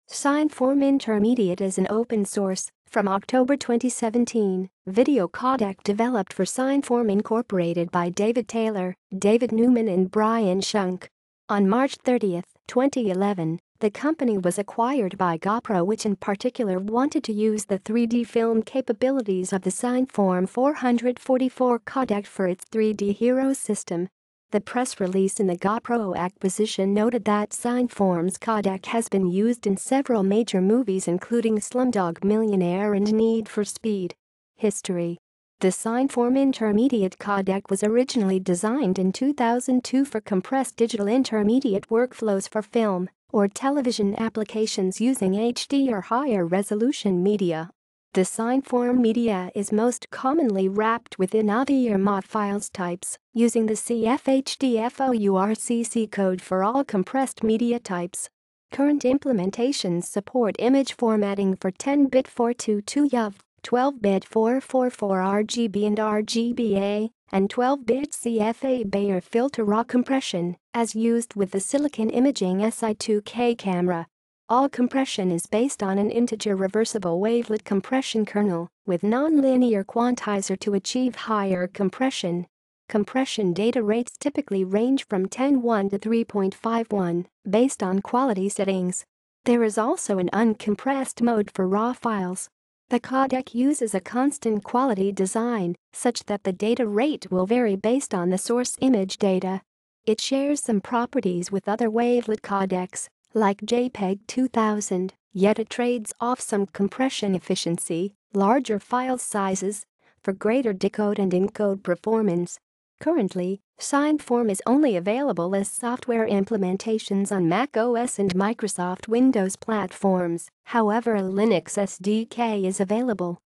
CineForm Intermediate is an open source, from October 2017, video codec developed for CineForm Incorporated by David Taylor, David Newman and Brian Schunck. On March 30, 2011, the company was acquired by GoPro, which in particular wanted to use the 3D film capabilities of the CineForm 444 codec for its 3D Hero system. The press release in the GoPro acquisition noted that CineForm's codec has been used in several major movies including Slumdog, Millionaire and Need for Speed. History. The CineForm Intermediate codec was originally designed in 2002 for compressed digital intermediate workflows for film or television applications using HD or higher resolution media. The CineForm media is most commonly wrapped within AVI or MOV files types, using the CFHDFOURCC code for all compressed media types. Current implementations support image formatting for 10-bit 422 UV, 12-bit 444 RGB and RGBA, and 12-bit CFA or filter raw compression, as used with the Silicon Imaging SI2K camera. All compression is based on an integer reversible wavelet compression kernel with nonlinear quantizer to achieve higher compression. Compression data rates typically range from 10.1 to 3.51 based on quality settings. There is also an uncompressed mode for raw files. The codec uses a constant quality design such that the data rate will vary based on the source image data. It shares some properties with other wavelet codecs, like JPEG 2000, yet it trades off some compression efficiency, larger file sizes, for greater decode and encode performance. Currently, CineForm is only available as software implementations on Mac OS and Microsoft Windows platforms, however a Linux SDK is available.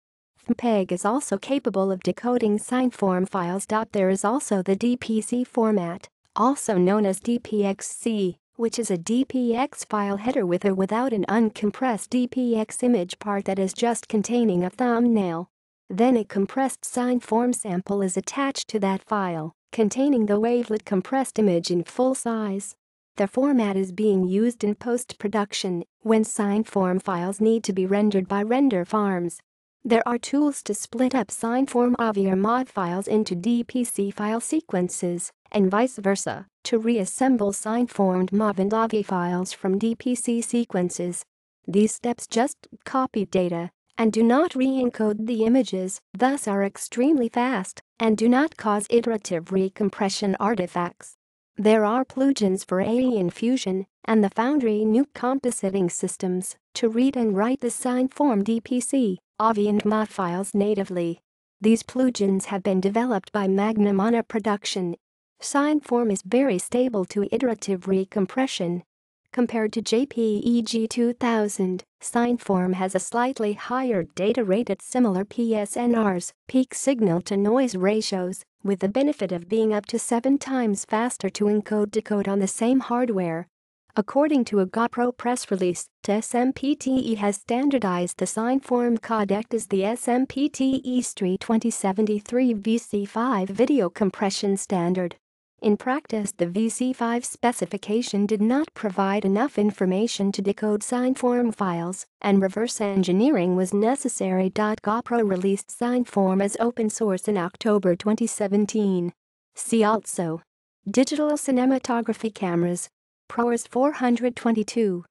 MPEG is also capable of decoding CineForm files. There is also the DPC format, also known as DPXC, which is a DPX file header with or without an uncompressed DPX image part that is just containing a thumbnail. Then a compressed CineForm sample is attached to that file, containing the wavelet compressed image in full size. The format is being used in post-production when CineForm files need to be rendered by render farms. There are tools to split up CineForm AVI or MOV files into DPC file sequences, and vice versa, to reassemble CineFormed MOV and AVI files from DPC sequences. These steps just copy data and do not re-encode the images, thus are extremely fast and do not cause iterative recompression artifacts. There are plugins for AE Infusion and the Foundry New compositing systems to read and write the CineForm DPC, AVI and MOV files natively. These plugins have been developed by Magnum Mana Production. CineForm is very stable to iterative recompression. Compared to JPEG 2000, CineForm has a slightly higher data rate at similar PSNRs, peak signal-to-noise ratios, with the benefit of being up to 7 times faster to encode-decode on the same hardware. According to a GoPro press release, SMPTE has standardized the CineForm codec as the SMPTE STRI 2073 VC5 video compression standard. In practice, the VC5 specification did not provide enough information to decode CineForm files, and reverse engineering was necessary. GoPro released CineForm as open source in October 2017. See also: Digital cinematography cameras, ProRes 422,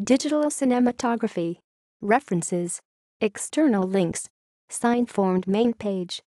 digital cinematography. References: external links, CineForm main page.